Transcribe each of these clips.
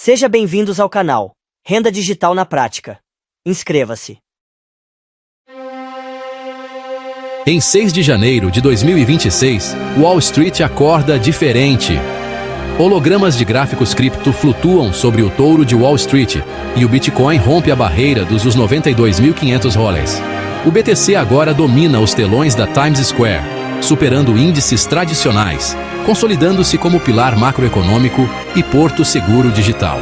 Seja bem-vindos ao canal Renda Digital na Prática. Inscreva-se. Em 6 de janeiro de 2026, Wall Street acorda diferente. Hologramas de gráficos cripto flutuam sobre o touro de Wall Street e o Bitcoin rompe a barreira dos 92.500 dólares. O BTC agora domina os telões da Times Square, superando índices tradicionais, consolidando-se como pilar macroeconômico e porto seguro digital.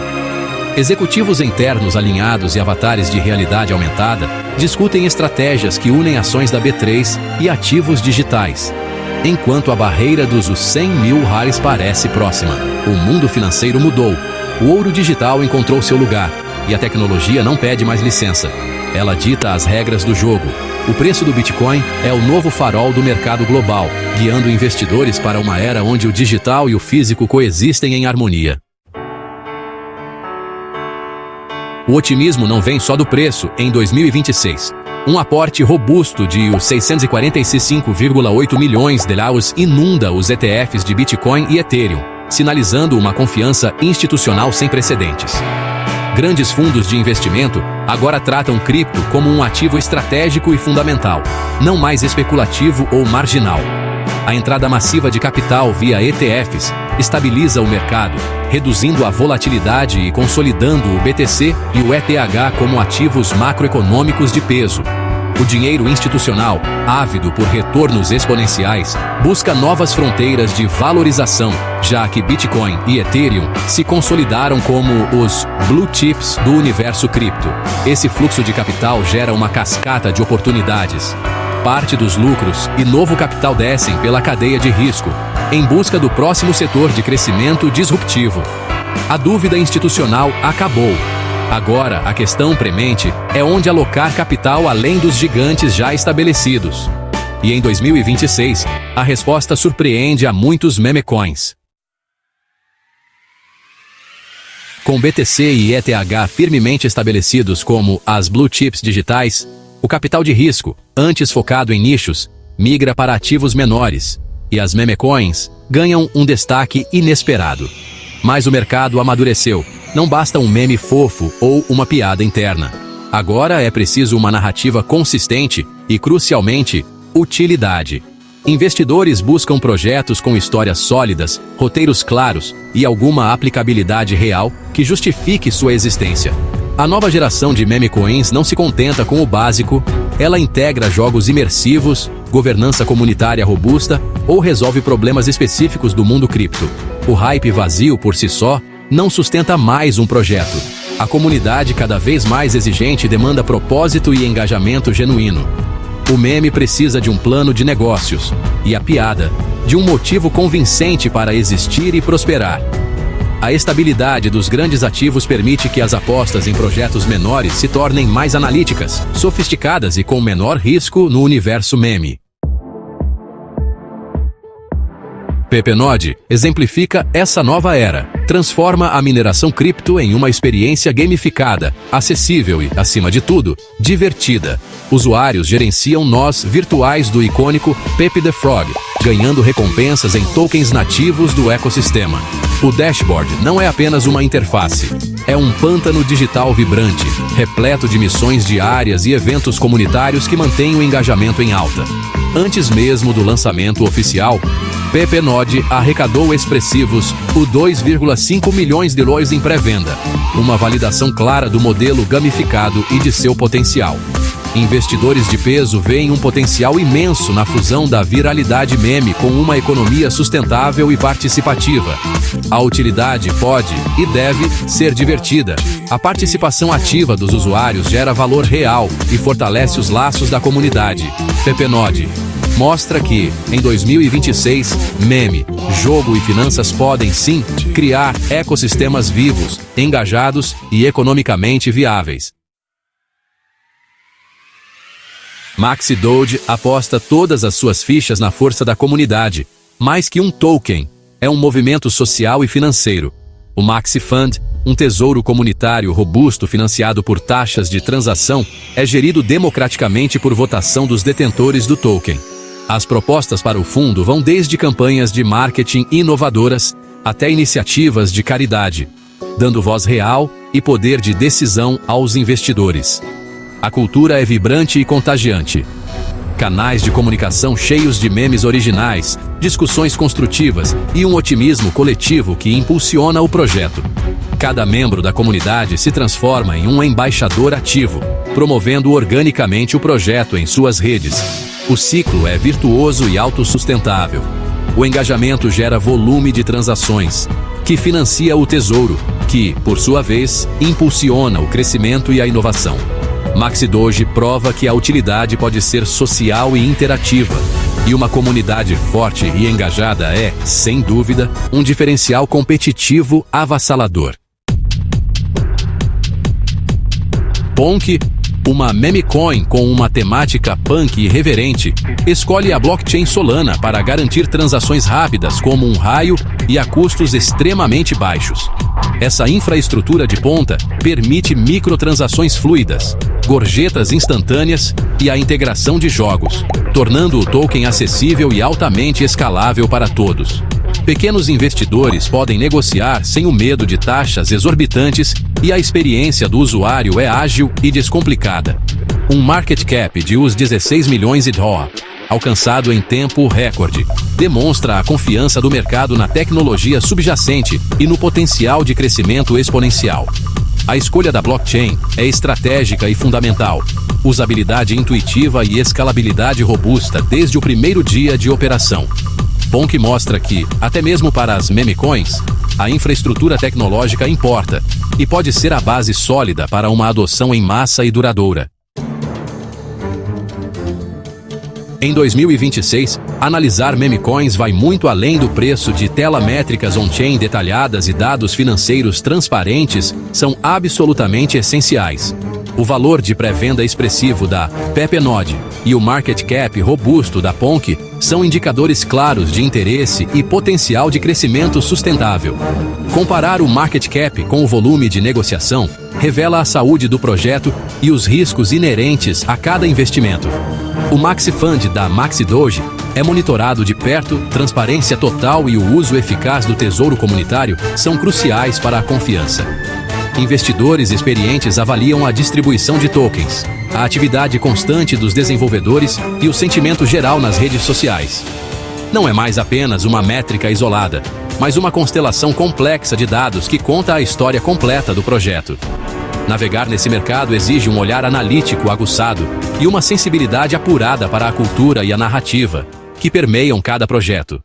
Executivos internos alinhados e avatares de realidade aumentada discutem estratégias que unem ações da B3 e ativos digitais. Enquanto a barreira dos 100 mil reais parece próxima, o mundo financeiro mudou. O ouro digital encontrou seu lugar e a tecnologia não pede mais licença. Ela dita as regras do jogo. O preço do Bitcoin é o novo farol do mercado global, guiando investidores para uma era onde o digital e o físico coexistem em harmonia. O otimismo não vem só do preço em 2026. Um aporte robusto de 645,8 milhões de dólares inunda os ETFs de Bitcoin e Ethereum, sinalizando uma confiança institucional sem precedentes. Grandes fundos de investimento agora tratam cripto como um ativo estratégico e fundamental, não mais especulativo ou marginal. A entrada massiva de capital via ETFs estabiliza o mercado, reduzindo a volatilidade e consolidando o BTC e o ETH como ativos macroeconômicos de peso. O dinheiro institucional, ávido por retornos exponenciais, busca novas fronteiras de valorização, já que Bitcoin e Ethereum se consolidaram como os blue chips do universo cripto. Esse fluxo de capital gera uma cascata de oportunidades. Parte dos lucros e novo capital descem pela cadeia de risco, em busca do próximo setor de crescimento disruptivo. A dúvida institucional acabou. Agora, a questão premente é onde alocar capital além dos gigantes já estabelecidos. E em 2026, a resposta surpreende a muitos memecoins. Com BTC e ETH firmemente estabelecidos como as blue chips digitais, o capital de risco, antes focado em nichos, migra para ativos menores, e as memecoins ganham um destaque inesperado. Mas o mercado amadureceu. Não basta um meme fofo ou uma piada interna. Agora é preciso uma narrativa consistente e, crucialmente, utilidade. Investidores buscam projetos com histórias sólidas, roteiros claros e alguma aplicabilidade real que justifique sua existência. A nova geração de memecoins não se contenta com o básico, ela integra jogos imersivos, governança comunitária robusta ou resolve problemas específicos do mundo cripto. O hype vazio por si só não sustenta mais um projeto. A comunidade cada vez mais exigente demanda propósito e engajamento genuíno. O meme precisa de um plano de negócios e a piada de um motivo convincente para existir e prosperar. A estabilidade dos grandes ativos permite que as apostas em projetos menores se tornem mais analíticas, sofisticadas e com menor risco no universo meme. Pepenode exemplifica essa nova era. Transforma a mineração cripto em uma experiência gamificada, acessível e, acima de tudo, divertida. Usuários gerenciam nós virtuais do icônico Pepe the Frog, ganhando recompensas em tokens nativos do ecossistema. O dashboard não é apenas uma interface. É um pântano digital vibrante, repleto de missões diárias e eventos comunitários que mantêm o engajamento em alta. Antes mesmo do lançamento oficial, Pepenode arrecadou expressivos 2,5 milhões de dólares em pré-venda, uma validação clara do modelo gamificado e de seu potencial. Investidores de peso veem um potencial imenso na fusão da viralidade meme com uma economia sustentável e participativa. A utilidade pode e deve ser divertida. A participação ativa dos usuários gera valor real e fortalece os laços da comunidade. Pepenode mostra que, em 2026, meme, jogo e finanças podem, sim, criar ecossistemas vivos, engajados e economicamente viáveis. Maxi Doge aposta todas as suas fichas na força da comunidade. Mais que um token, é um movimento social e financeiro. O Maxi Fund, um tesouro comunitário robusto financiado por taxas de transação, é gerido democraticamente por votação dos detentores do token. As propostas para o fundo vão desde campanhas de marketing inovadoras até iniciativas de caridade. dando voz real e poder de decisão aos investidores. A cultura é vibrante e contagiante. Canais de comunicação cheios de memes originais, discussões construtivas e um otimismo coletivo que impulsiona o projeto. Cada membro da comunidade se transforma em um embaixador ativo, promovendo organicamente o projeto em suas redes. O ciclo é virtuoso e autossustentável. O engajamento gera volume de transações, que financia o tesouro, que, por sua vez, impulsiona o crescimento e a inovação. MaxiDoge prova que a utilidade pode ser social e interativa, e uma comunidade forte e engajada é, sem dúvida, um diferencial competitivo avassalador. Ponk, uma meme coin com uma temática punk irreverente, escolhe a blockchain Solana para garantir transações rápidas como um raio e a custos extremamente baixos. Essa infraestrutura de ponta permite microtransações fluidas, gorjetas instantâneas e a integração de jogos, tornando o token acessível e altamente escalável para todos. Pequenos investidores podem negociar sem o medo de taxas exorbitantes e a experiência do usuário é ágil e descomplicada. Um market cap de uns 16 milhões de dólares, alcançado em tempo recorde, demonstra a confiança do mercado na tecnologia subjacente e no potencial de crescimento exponencial. A escolha da blockchain é estratégica e fundamental. Usabilidade intuitiva e escalabilidade robusta desde o primeiro dia de operação. Ponk mostra que, até mesmo para as meme coins, a infraestrutura tecnológica importa e pode ser a base sólida para uma adoção em massa e duradoura. Em 2026, analisar meme coins vai muito além do preço de tela métricas on-chain detalhadas e dados financeiros transparentes são absolutamente essenciais. O valor de pré-venda expressivo da Pepenode e o market cap robusto da Ponk são indicadores claros de interesse e potencial de crescimento sustentável. Comparar o market cap com o volume de negociação revela a saúde do projeto e os riscos inerentes a cada investimento. O Maxi Fund da MaxiDoge é monitorado de perto, transparência total e o uso eficaz do tesouro comunitário são cruciais para a confiança. Investidores experientes avaliam a distribuição de tokens, a atividade constante dos desenvolvedores e o sentimento geral nas redes sociais. Não é mais apenas uma métrica isolada, mas uma constelação complexa de dados que conta a história completa do projeto. Navegar nesse mercado exige um olhar analítico aguçado e uma sensibilidade apurada para a cultura e a narrativa, que permeiam cada projeto.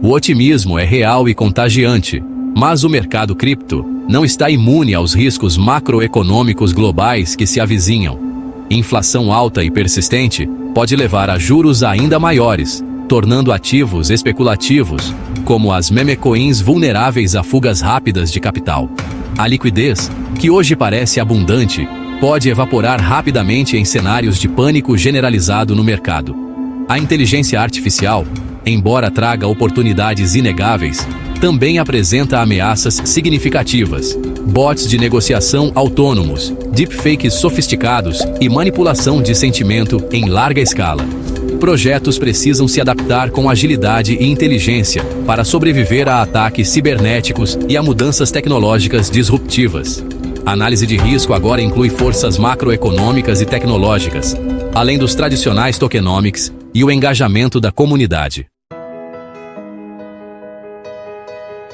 O otimismo é real e contagiante, mas o mercado cripto não está imune aos riscos macroeconômicos globais que se avizinham. Inflação alta e persistente pode levar a juros ainda maiores, tornando ativos especulativos, como as meme coins, vulneráveis a fugas rápidas de capital. A liquidez, que hoje parece abundante, pode evaporar rapidamente em cenários de pânico generalizado no mercado. A inteligência artificial, embora traga oportunidades inegáveis, também apresenta ameaças significativas. Bots de negociação autônomos, deepfakes sofisticados e manipulação de sentimento em larga escala. Projetos precisam se adaptar com agilidade e inteligência para sobreviver a ataques cibernéticos e a mudanças tecnológicas disruptivas. A análise de risco agora inclui forças macroeconômicas e tecnológicas, além dos tradicionais tokenomics e o engajamento da comunidade.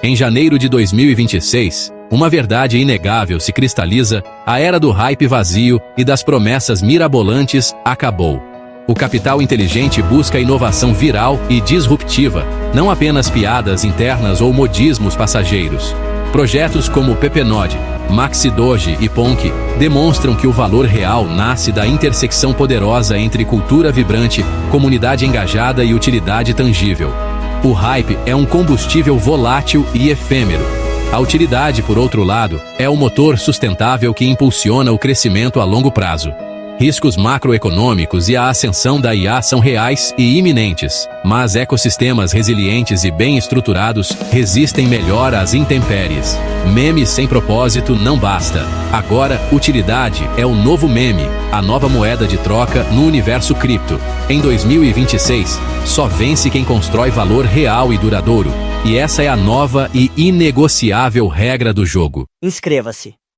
Em janeiro de 2026, uma verdade inegável se cristaliza: a era do hype vazio e das promessas mirabolantes acabou. O capital inteligente busca inovação viral e disruptiva, não apenas piadas internas ou modismos passageiros. Projetos como Pepenode, MaxiDoge e Ponk demonstram que o valor real nasce da intersecção poderosa entre cultura vibrante, comunidade engajada e utilidade tangível. O hype é um combustível volátil e efêmero. A utilidade, por outro lado, é o motor sustentável que impulsiona o crescimento a longo prazo. Riscos macroeconômicos e a ascensão da IA são reais e iminentes, mas ecossistemas resilientes e bem estruturados resistem melhor às intempéries. Memes sem propósito não basta. Agora, utilidade é o novo meme, a nova moeda de troca no universo cripto. Em 2026, só vence quem constrói valor real e duradouro. E essa é a nova e inegociável regra do jogo. Inscreva-se.